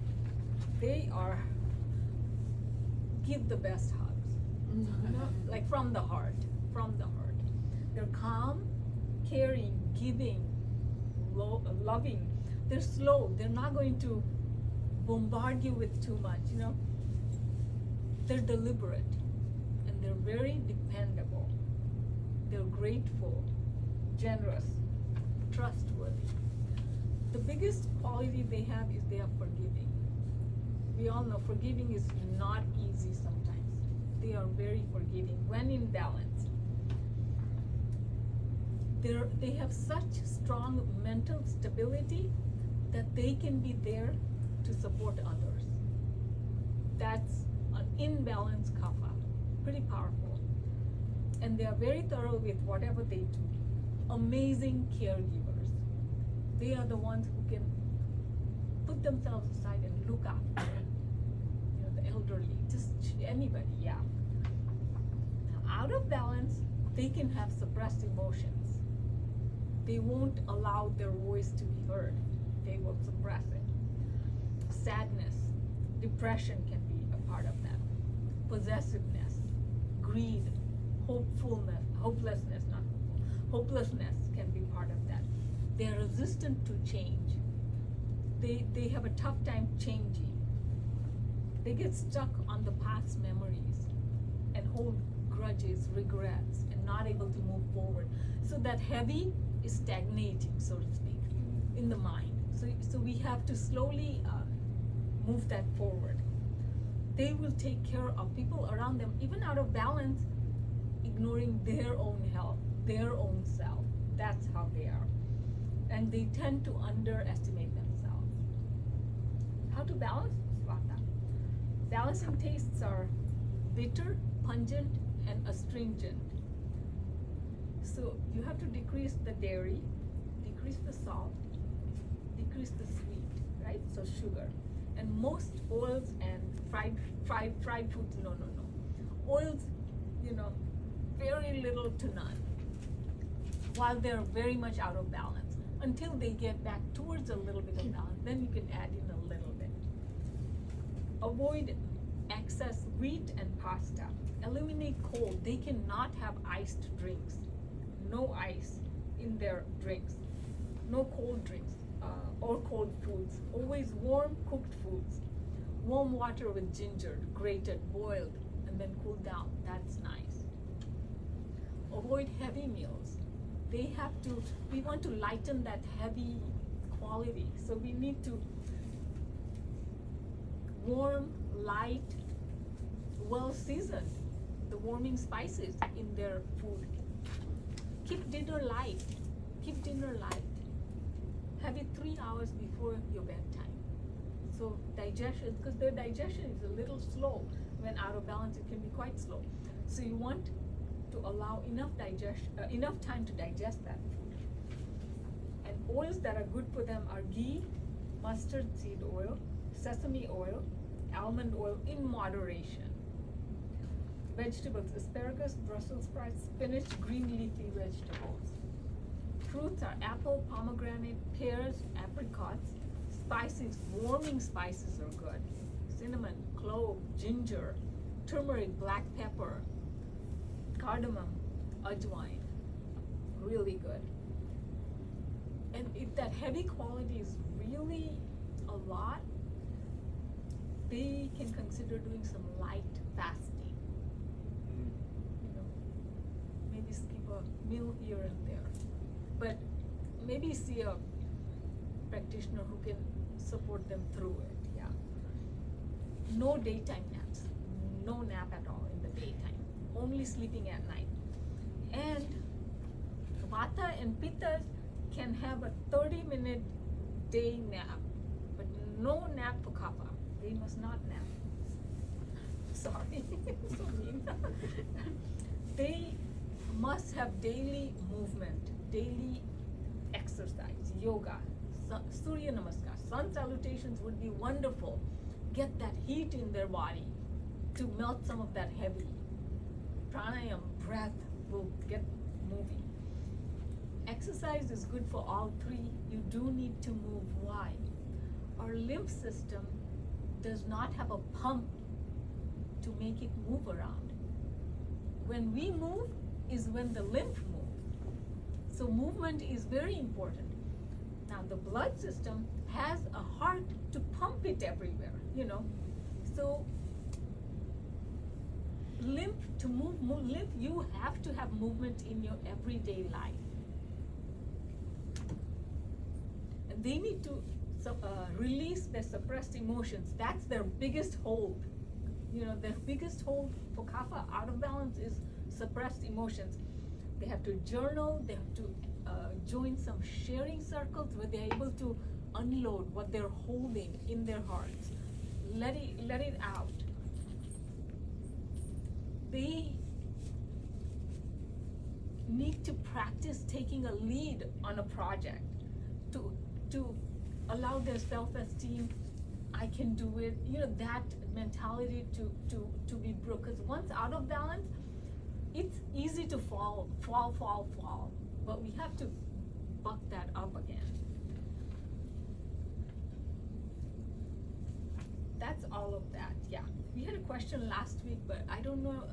They give the best hugs, you know, like from the heart. They're calm, caring, giving, loving. They're slow. They're not going to bombard you with too much, you know. They're deliberate and they're very dependable. They're grateful, generous, trustworthy. The biggest quality they have is they are forgiving. We all know forgiving is not easy sometimes. They are very forgiving when in balance. They have such strong mental stability that they can be there to support others. That's an imbalanced kapha, pretty powerful. And they are very thorough with whatever they do. Amazing caregivers. They are the ones who can put themselves aside and look after, you know, the elderly, just anybody, yeah. Now, out of balance, they can have suppressed emotions. They won't allow their voice to be heard. They will suppress it. Sadness, depression can be a part of that. Possessiveness, greed, hopelessness can be part of that. they're resistant to change. They have a tough time changing. They get stuck on the past memories and hold grudges, regrets, and not able to move forward. So that heavy is stagnating, so to speak, in the mind. So we have to slowly move that forward. They will take care of people around them, even out of balance, ignoring their own health, their own self. That's how they are. And they tend to underestimate themselves. How to balance? Vata. Balancing tastes are bitter, pungent, and astringent. So you have to decrease the dairy, decrease the salt, decrease the sweet, right? So sugar. And most oils and fried foods, no. Oils, very little to none. While they're very much out of balance. Until they get back towards a little bit of balance, then you can add in a little bit. Avoid excess wheat and pasta. Eliminate cold. They cannot have iced drinks. No ice in their drinks. No cold drinks or cold foods. Always warm cooked foods. Warm water with ginger, grated, boiled, and then cooled down. That's nice. Avoid heavy meals. We want to lighten that heavy quality. So we need to warm, light, well seasoned, the warming spices in their food. Keep dinner light. Have it 3 hours before your bedtime. So digestion, because their digestion is a little slow. When out of balance, it can be quite slow. So you want to allow enough time to digest that food. And oils that are good for them are ghee, mustard seed oil, sesame oil, almond oil in moderation. Vegetables, asparagus, Brussels sprouts, spinach, green leafy vegetables. Fruits are apple, pomegranate, pears, apricots. Spices, warming spices are good. Cinnamon, clove, ginger, turmeric, black pepper, cardamom, ajwain, really good. And if that heavy quality is really a lot, they can consider doing some light fasting. Maybe skip a meal here and there. But maybe see a practitioner who can support them through it, yeah. No daytime naps, no nap at all in the daytime, only sleeping at night. And Vata and Pitta can have a 30-minute day nap, but no nap for Kapha. They must not nap. Sorry, so mean. They must have daily movement, daily exercise, yoga, Surya Namaskar, sun salutations would be wonderful. Get that heat in their body to melt some of that heavy. Pranayam, breath will get moving. Exercise is good for all three. You do need to move. Why? Our lymph system does not have a pump to make it move around. When we move is when the lymph moves. So movement is very important. Now the blood system has a heart to pump it everywhere, So lymph, to move lymph, you have to have movement in your everyday life. And they need to release their suppressed emotions. That's their biggest hold. Their biggest hold for Kapha out of balance is suppressed emotions. They have to journal, they have to join some sharing circles where they're able to unload what they're holding in their hearts. Let it out. They need to practice taking a lead on a project to allow their self-esteem. I can do it. That mentality to be broke. Because once out of balance, it's easy to fall. But we have to buck that up again. That's all of that, yeah. We had a question last week, but I don't know,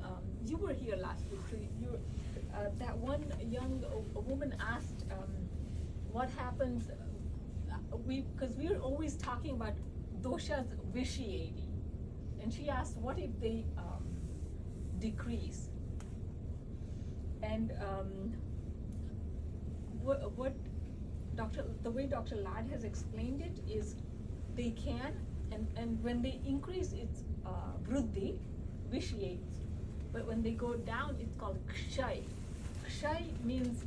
you were here last week, so that one young woman asked what happens, because we're always talking about doshas vitiating. And she asked, what if they decrease? And what the way Dr. Ladd has explained it is they can, and when they increase, it's vriddhi, vitiates. But when they go down, it's called kshay. Kshay means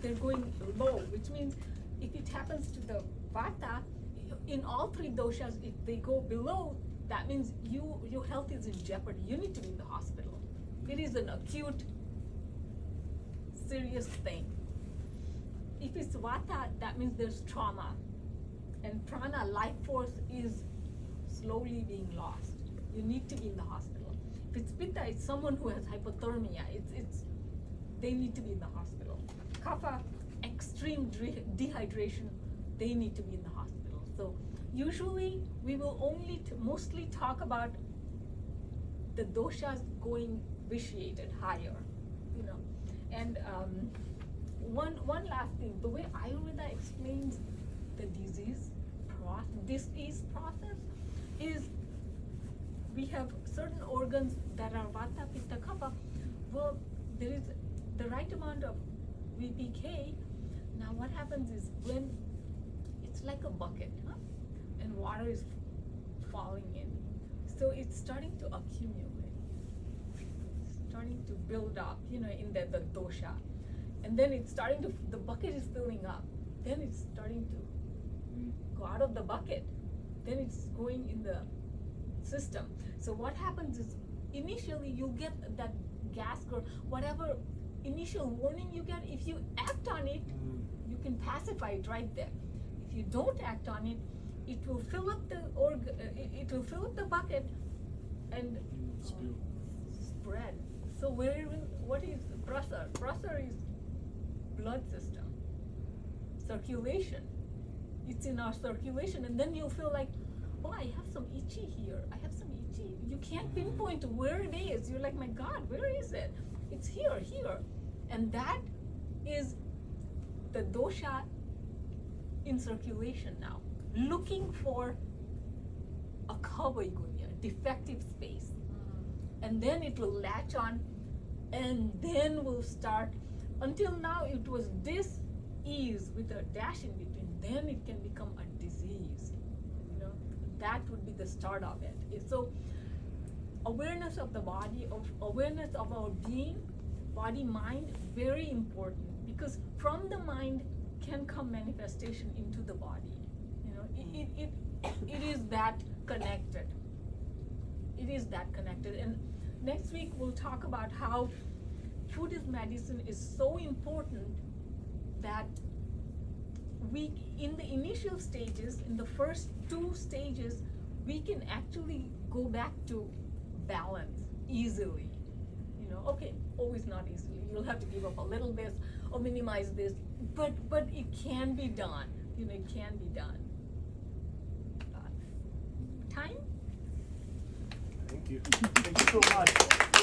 they're going low, which means if it happens to the vata, in all three doshas, if they go below, that means your health is in jeopardy. You need to be in the hospital. It is an acute, serious thing. If it's vata, that means there's trauma. And prana, life force, is slowly being lost. You need to be in the hospital. If it's pitta, it's someone who has hypothermia. They need to be in the hospital. Kapha, extreme dehydration, they need to be in the hospital. So usually we will only mostly talk about the doshas going vitiated higher, you know. And one last thing, the way Ayurveda explains the disease process is we have certain organs that are vata, pitta, kapha. Well, there is the right amount of VPK. Now what happens is when it's like a bucket, huh? And water is falling in, so it's starting to accumulate, starting to build up, you know, in the dosha, and then it's starting to, the bucket is filling up, then it's starting to go out of the bucket, then it's going in the system. So what happens is initially you'll get that gas or whatever initial warning you get. If you act on it, you can pacify it right there. If you don't act on it, it will fill up the it will fill up the bucket and spread. So what is prasar? Prasar is blood system, circulation. It's in our circulation, and then you'll feel like, oh, I have some itchy here. I have some itchy. You can't pinpoint where it is. You're like, my God, where is it? It's here. And that is the dosha in circulation now, looking for a kavaigunya, defective space. And then it will latch on, and then we'll start. Until now, it was dis-ease with a dash in between. Then it can become a disease. You know, that would be the start of it. So, awareness of the body, awareness of our being, body, mind, very important, because from the mind can come manifestation into the body. You know, it is that connected. It is that connected. And next week we'll talk about how food is medicine is so important that we, in the initial stages, in the first 2 stages, we can actually go back to balance easily. You know, okay, always not easily. You'll have to give up a little this or minimize this, but it can be done. You know, it can be done. Time? Thank you. Thank you so much.